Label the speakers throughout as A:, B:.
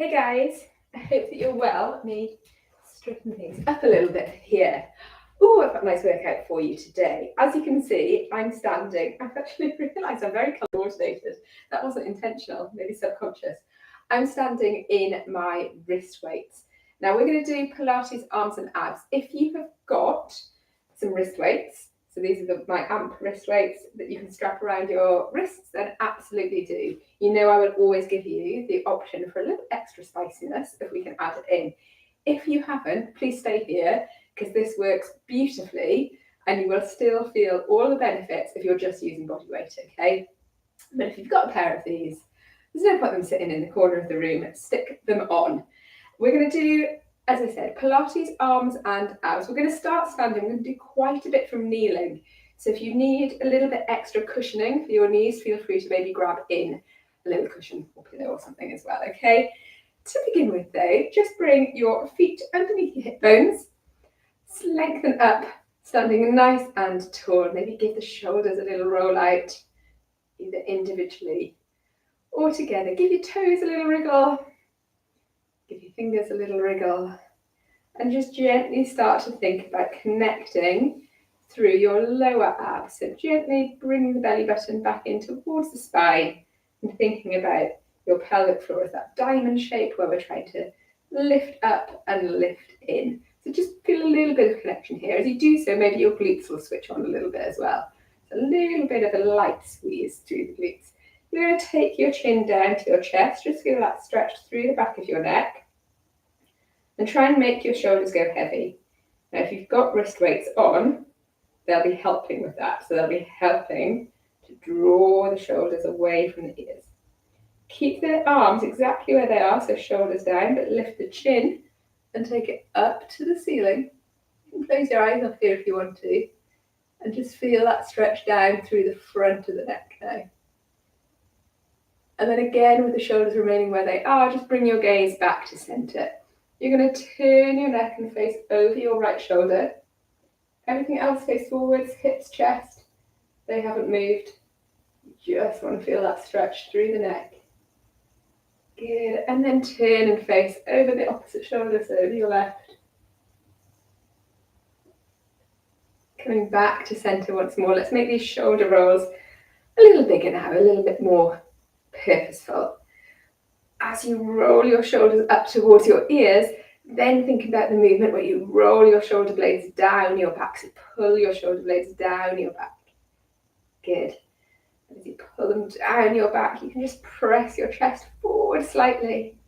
A: Hey guys, I hope that you're well. Let me straighten things up a little bit here. Oh, I've got a nice workout for you today. As you can see, I'm standing. I've actually realised I'm very coordinated. That wasn't intentional, maybe subconscious. I'm standing in my wrist weights. Now we're going to do Pilates Arms and Abs. If you have got some wrist weights, so these are my amp wrist weights that you can strap around your wrists, then absolutely do. You know I will always give you the option for a little extra spiciness if we can add it in. If you haven't, please stay here because this works beautifully and you will still feel all the benefits if you're just using body weight, okay? But if you've got a pair of these, there's no point them sitting in the corner of the room. Stick them on. We're going to do, as I said, Pilates Arms and Abs. We're going to start standing. We're going to do quite a bit from kneeling. So if you need a little bit extra cushioning for your knees, feel free to maybe grab in a little cushion or pillow or something as well, okay? To begin with though, just bring your feet underneath your hip bones, lengthen up, standing nice and tall. Maybe give the shoulders a little roll out, either individually or together. Give your toes a little wriggle, give your fingers a little wriggle, and just gently start to think about connecting through your lower abs. So gently bring the belly button back in towards the spine and thinking about your pelvic floor as that diamond shape where we're trying to lift up and lift in. So just feel a little bit of connection here. As you do so, maybe your glutes will switch on a little bit as well. So a little bit of a light squeeze through the glutes. You're going to take your chin down to your chest, just feel that stretch through the back of your neck. And try and make your shoulders go heavy. Now, if you've got wrist weights on, they'll be helping with that. So they'll be helping to draw the shoulders away from the ears. Keep the arms exactly where they are, so shoulders down, but lift the chin and take it up to the ceiling. You can close your eyes up here if you want to, and just feel that stretch down through the front of the neck now. And then again, with the shoulders remaining where they are, just bring your gaze back to center. You're going to turn your neck and face over your right shoulder. Everything else face forwards, hips, chest. They haven't moved. You just want to feel that stretch through the neck. Good. And then turn and face over the opposite shoulder, so over your left. Coming back to center once more. Let's make these shoulder rolls a little bigger now, a little bit more purposeful. As you roll your shoulders up towards your ears, then think about the movement where you roll your shoulder blades down your back. So pull your shoulder blades down your back. Good. As you pull them down your back, you can just press your chest forward slightly.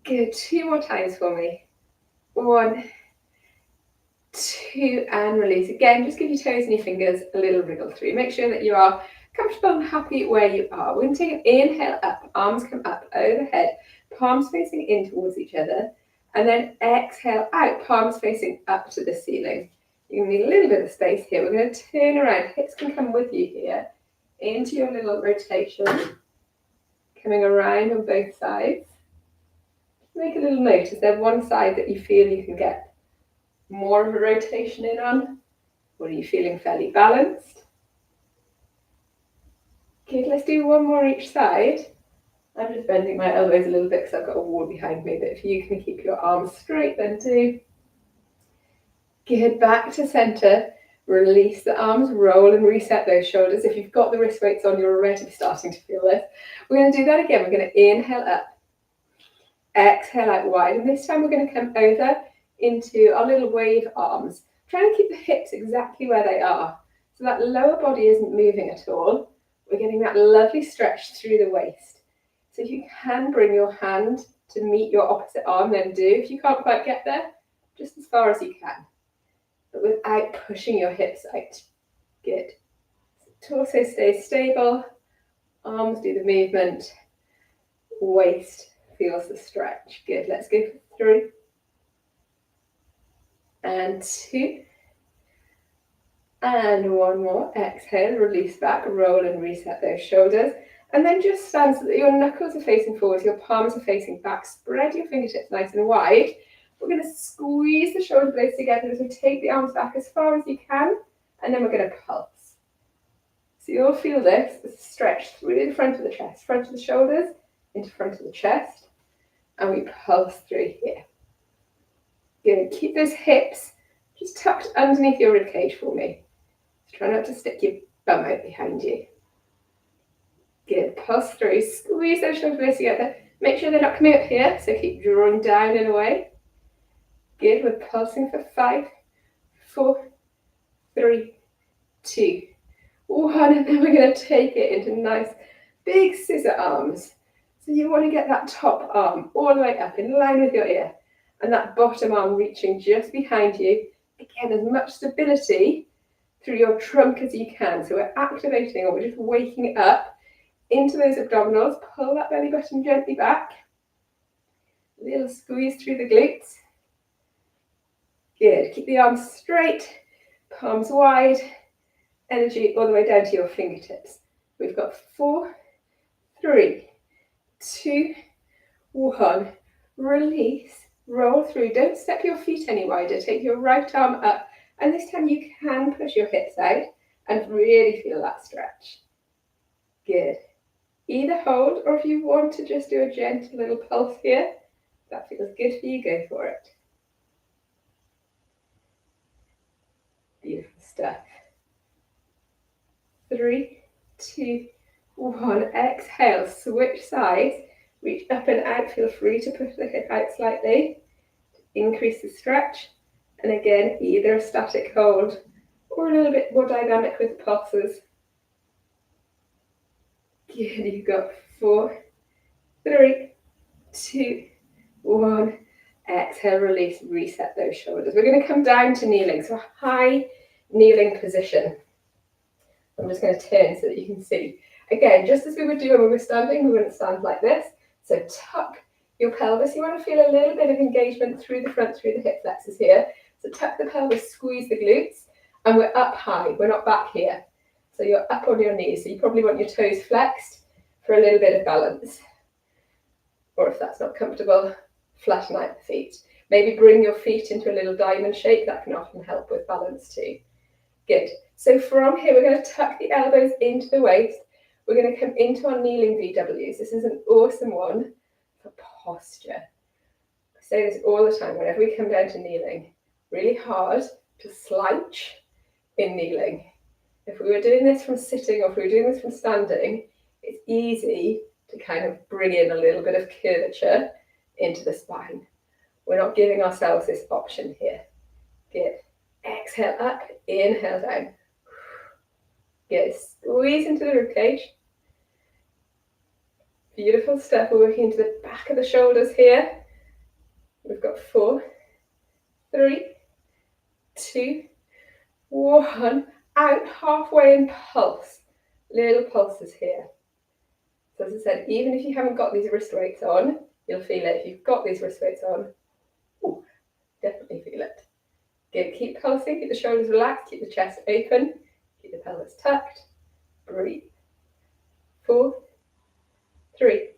A: Good. 2 more times for me. 1, 2, and release. Again, just give your toes and your fingers a little wriggle through. Make sure that you are comfortable and happy where you are. We're going to take an inhale up, arms come up overhead, palms facing in towards each other, and then exhale out, palms facing up to the ceiling. You're going to need a little bit of space here. We're going to turn around, hips can come with you here, into your little rotation, coming around on both sides. Make a little note, is there one side that you feel you can get more of a rotation in on? Or are you feeling fairly balanced? Good, let's do 1 more each side. I'm just bending my elbows a little bit because I've got a wall behind me, but if you can keep your arms straight, then do. Good, back to center. Release the arms, roll and reset those shoulders. If you've got the wrist weights on, you're already starting to feel this. We're going to do that again. We're going to inhale up, exhale out wide, and this time we're going to come over into our little wave arms. Try and keep the hips exactly where they are, so that lower body isn't moving at all. We're getting that lovely stretch through the waist. So if you can bring your hand to meet your opposite arm, then do. If you can't quite get there, just as far as you can, but without pushing your hips out. Good. Torso stays stable, arms do the movement, waist feels the stretch. Good, let's go for 3 and 2 and 1 more. Exhale, release back, roll and reset those shoulders, and then just stand so that your knuckles are facing forward, your palms are facing back. Spread your fingertips nice and wide. We're going to squeeze the shoulder blades together as we take the arms back as far as you can, and then we're going to pulse. So you'll feel this stretch through the front of the chest, front of the shoulders, into front of the chest, and we pulse through here. Good. Keep those hips just tucked underneath your ribcage for me. Try not to stick your bum out behind you. Good. Pulse through. Squeeze those shoulders together. Make sure they're not coming up here, so keep drawing down and away. Good. We're pulsing for 5, 4, 3, 2, 1, and then we're going to take it into nice big scissor arms. So you want to get that top arm all the way up in line with your ear, and that bottom arm reaching just behind you. Again, as much stability through your trunk as you can. So we're activating, or we're just waking up into those abdominals. Pull that belly button gently back. A little squeeze through the glutes. Good. Keep the arms straight, palms wide. Energy all the way down to your fingertips. We've got 4, 3, 2, 1. Release. Roll through. Don't step your feet any wider. Take your right arm up. And this time you can push your hips out and really feel that stretch. Good. Either hold, or if you want to just do a gentle little pulse here, that feels good for you, go for it. Beautiful stuff. 3, 2, 1. Exhale, switch sides. Reach up and out. Feel free to push the hip out slightly to increase the stretch. And again, either a static hold or a little bit more dynamic with pulses. Good. You've got 4, 3, 2, 1. Exhale, release, reset those shoulders. We're going to come down to kneeling, so a high kneeling position. I'm just going to turn so that you can see. Again, just as we would do when we were standing, we wouldn't stand like this. So tuck your pelvis. You want to feel a little bit of engagement through the front, through the hip flexors here. So tuck the pelvis, squeeze the glutes, and we're up high. We're not back here. So you're up on your knees. So you probably want your toes flexed for a little bit of balance. Or if that's not comfortable, flatten out the feet. Maybe bring your feet into a little diamond shape. That can often help with balance too. Good. So from here, we're going to tuck the elbows into the waist. We're going to come into our kneeling VWs. This is an awesome one for posture. I say this all the time whenever we come down to kneeling. Really hard to slouch in kneeling. If we were doing this from sitting, or if we were doing this from standing, it's easy to kind of bring in a little bit of curvature into the spine. We're not giving ourselves this option here. Good. Exhale up, inhale down. Good. Squeeze into the ribcage. Beautiful stuff. We're working into the back of the shoulders here. We've got 4, 3, 2, 1. Out halfway and pulse. Little pulses here. So as I said, even if you haven't got these wrist weights on, you'll feel it. If you've got these wrist weights on, ooh, definitely feel it. Good. Keep pulsing. Keep the shoulders relaxed. Keep the chest open. Keep the pelvis tucked. Breathe. 4, 3,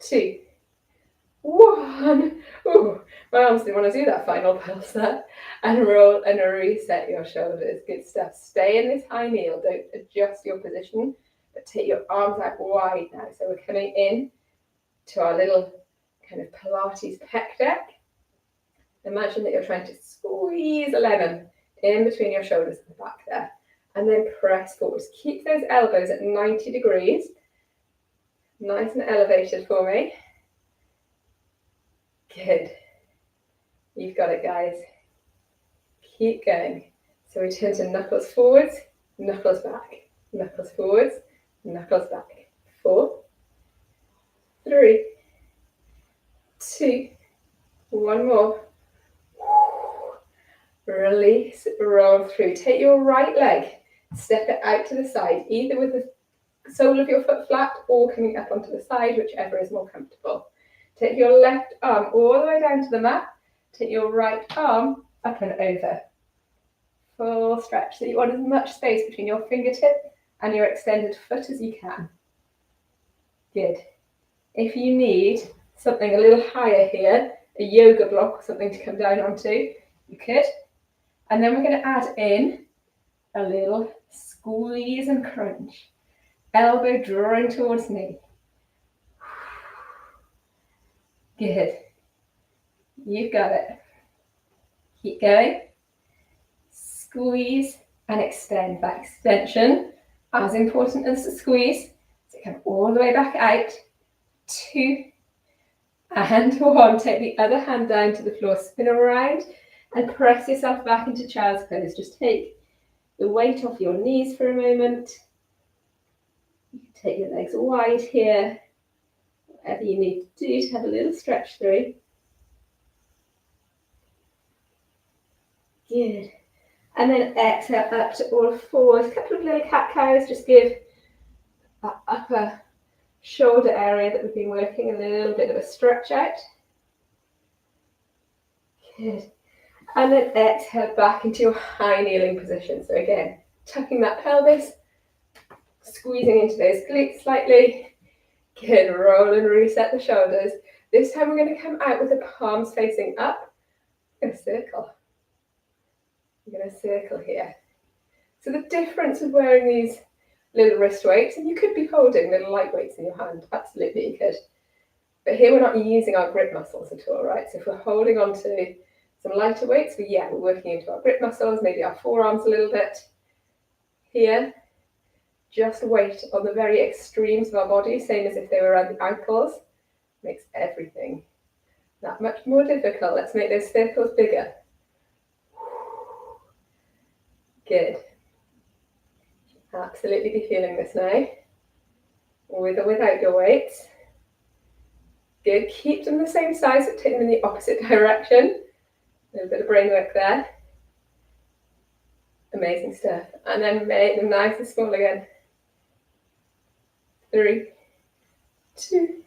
A: 2, 1. Ooh, my arms didn't want to do that final pulse there. And roll and reset your shoulders. Good stuff. Stay in this high kneel. Don't adjust your position, but take your arms out wide now. So we're coming in to our little kind of Pilates pec deck. Imagine that you're trying to squeeze a lemon in between your shoulders and the back there. And then press forwards. Keep those elbows at 90 degrees. Nice and elevated for me. Good. You've got it, guys. Keep going. So we turn to knuckles forwards, knuckles back, knuckles forwards, knuckles back. 4, 3, 2, 1 more. Release, roll through. Take your right leg, step it out to the side, either with the sole of your foot flat or coming up onto the side, whichever is more comfortable. Take your left arm all the way down to the mat. Take your right arm up and over. Full stretch. So you want as much space between your fingertip and your extended foot as you can. Good. If you need something a little higher here, a yoga block or something to come down onto, you could. And then we're going to add in a little squeeze and crunch. Elbow drawing towards knee. Good. You've got it. Keep going. Squeeze and extend. That extension, as important as the squeeze. So come all the way back out. 2 and 1. Take the other hand down to the floor, spin around and press yourself back into child's pose. Just take the weight off your knees for a moment. You can take your legs wide here. Whatever you need to do to have a little stretch through. Good. And then exhale up to all fours. A couple of little cat cows. Just give that upper shoulder area that we've been working a little bit of a stretch out. Good. And then exhale back into your high kneeling position. So again, tucking that pelvis, squeezing into those glutes slightly. Good. Roll and reset the shoulders. This time we're going to come out with the palms facing up in a circle. We're going to circle here. So the difference with wearing these little wrist weights, and you could be holding little light weights in your hand, absolutely you could. But here we're not using our grip muscles at all, right? So if we're holding on to some lighter weights, we're working into our grip muscles, maybe our forearms a little bit. Here, just weight on the very extremes of our body, same as if they were around the ankles, makes everything that much more difficult. Let's make those circles bigger. Good. Absolutely be feeling this now, with or without your weights. Good. Keep them the same size, but take them in the opposite direction. A little bit of brain work there. Amazing stuff. And then make them nice and small again. 3, 2,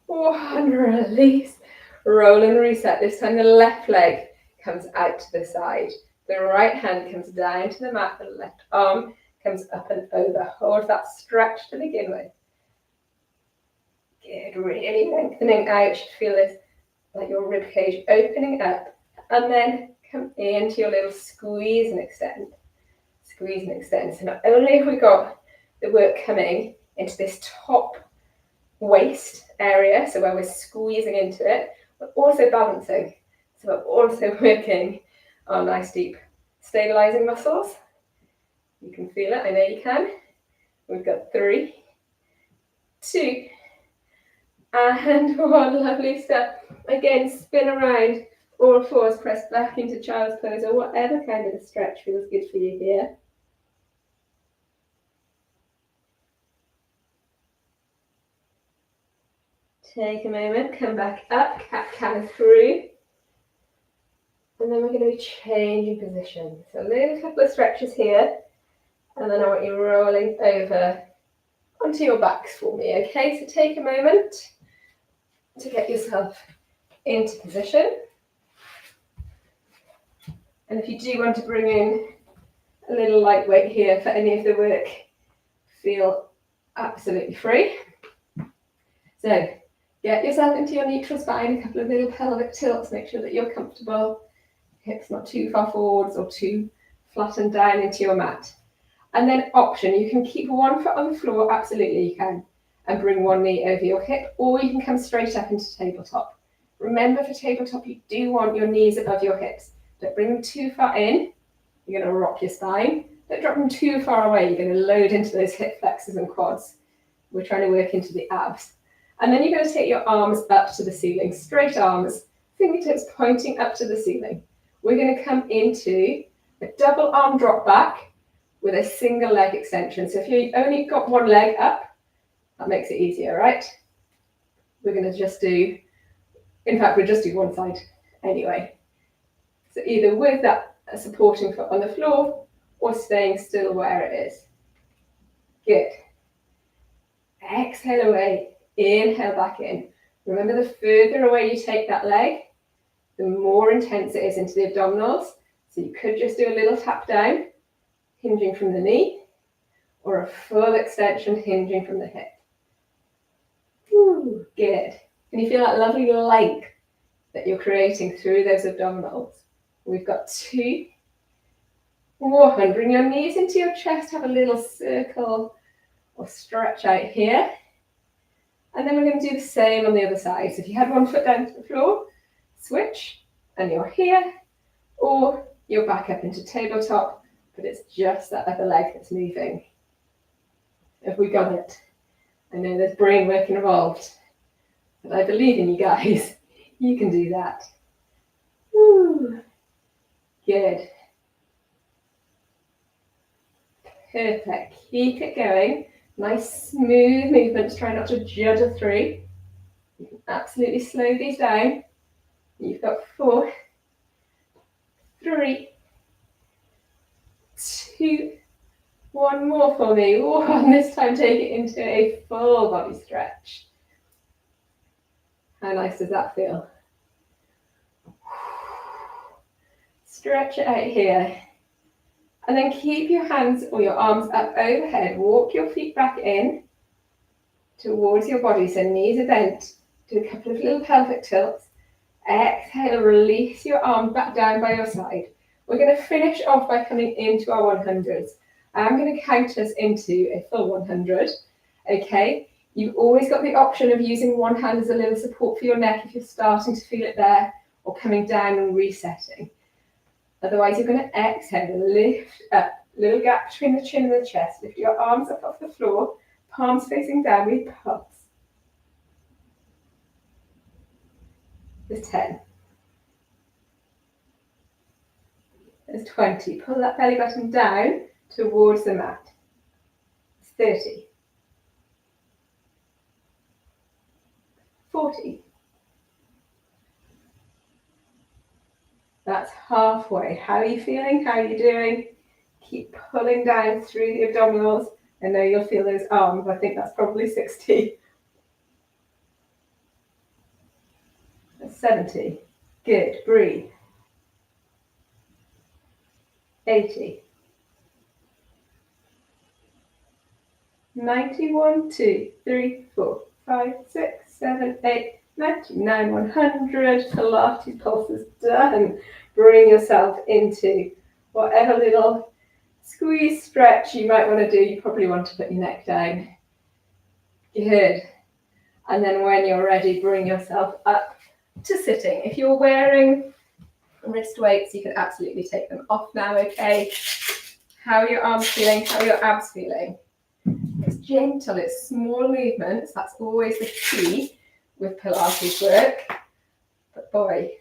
A: 1. Release. Roll and reset. This time the left leg comes out to the side. The right hand comes down to the mat. The left arm comes up and over. Hold that stretch to begin with. Good. Really lengthening out. You should feel this like your rib cage opening up. And then come into your little squeeze and extend. Squeeze and extend. So not only have we got the work coming into this top waist area, so where we're squeezing into it, we're also balancing. So we're also working our nice deep stabilizing muscles. You can feel it, I know you can. We've got 3, 2, and 1. Lovely step. Again, spin around, all fours, press back into child's pose, or whatever kind of a stretch feels good for you here. Take a moment, come back up, cat-cow through. And then we're going to be changing position. So a little couple of stretches here. And then I want you rolling over onto your backs for me, okay? So take a moment to get yourself into position. And if you do want to bring in a little lightweight here for any of the work, feel absolutely free. So get yourself into your neutral spine, a couple of little pelvic tilts, make sure that you're comfortable. Hips not too far forwards or too flattened down into your mat. And then option, you can keep one foot on the floor, absolutely you can, and bring one knee over your hip, or you can come straight up into tabletop. Remember for tabletop, you do want your knees above your hips. Don't bring them too far in, you're going to rock your spine. Don't drop them too far away, you're going to load into those hip flexors and quads. We're trying to work into the abs. And then you're going to take your arms up to the ceiling, straight arms, fingertips pointing up to the ceiling. We're going to come into a double arm drop back with a single leg extension. So if you only got one leg up, that makes it easier, right? We're going to just do, in fact, we'll just do one side anyway. So either with that supporting foot on the floor or staying still where it is. Good. Exhale away. Inhale back in. Remember, the further away you take that leg, the more intense it is into the abdominals. So you could just do a little tap down, hinging from the knee, or a full extension hinging from the hip. Ooh, good. Can you feel that lovely length that you're creating through those abdominals? We've got 2, 1. Bring your knees into your chest, have a little circle or stretch out here. And then we're going to do the same on the other side. So if you had one foot down to the floor, switch, and you're here, or you're back up into tabletop, but it's just that other leg that's moving. Have we got it? I know there's brain work involved, but I believe in you guys. You can do that. Woo. Good. Perfect. Keep it going. Nice smooth movements. Try not to judder through. You can absolutely slow these down. You've got 4, 3, 2, 1 more for me. And this time take it into a full body stretch. How nice does that feel? Stretch it out here. And then keep your hands or your arms up overhead. Walk your feet back in towards your body. So knees are bent. Do a couple of little pelvic tilts. Exhale, release your arms back down by your side. We're going to finish off by coming into our 100s. I'm going to count us into a full 100. Okay? You've always got the option of using one hand as a little support for your neck if you're starting to feel it there, or coming down and resetting. Otherwise, you're going to exhale, lift up, little gap between the chin and the chest. Lift your arms up off the floor, palms facing down, we pulse. There's 10. There's 20. Pull that belly button down towards the mat. It's 30. 40. That's halfway. How are you feeling? How are you doing? Keep pulling down through the abdominals. I know you'll feel those arms. I think that's probably 60. That's 70. Good. Breathe. 80. 91, 2, 3, 4, 5, 6, 7, 8, 99, 100. Pilates pulse is done. Bring yourself into whatever little squeeze stretch you might want to do. You probably want to put your neck down. Good. And then when you're ready, bring yourself up to sitting. If you're wearing wrist weights, you can absolutely take them off now, okay? How are your arms feeling? How are your abs feeling? It's gentle, it's small movements. That's always the key with Pilates work. But boy,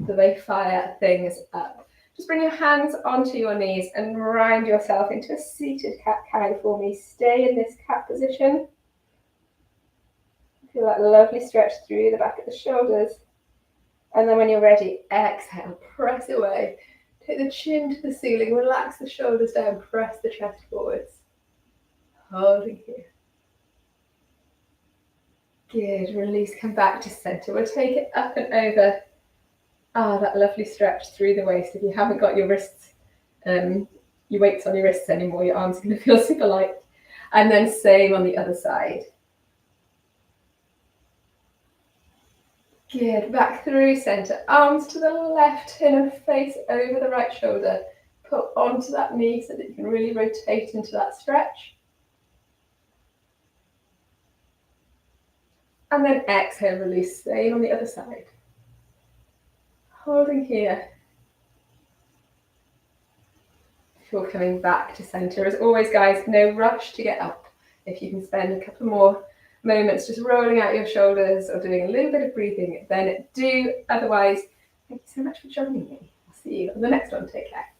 A: do they fire things up. Just bring your hands onto your knees and round yourself into a seated cat-cow for me. Stay in this cat position. Feel that lovely stretch through the back of the shoulders. And then when you're ready, exhale, press away. Take the chin to the ceiling, relax the shoulders down, press the chest forwards. Holding here. Good, release, come back to center. We'll take it up and over. That lovely stretch through the waist. If you haven't got your wrists, your weights on your wrists anymore, your arms are going to feel super light. And then same on the other side. Good, back through center. Arms to the left, turn and face over the right shoulder. Put onto that knee so that you can really rotate into that stretch. And then exhale, release, same on the other side. Holding here. Before coming back to center. As always, guys, no rush to get up. If you can spend a couple more moments just rolling out your shoulders or doing a little bit of breathing, then do. Otherwise, thank you so much for joining me. I'll see you on the next one. Take care.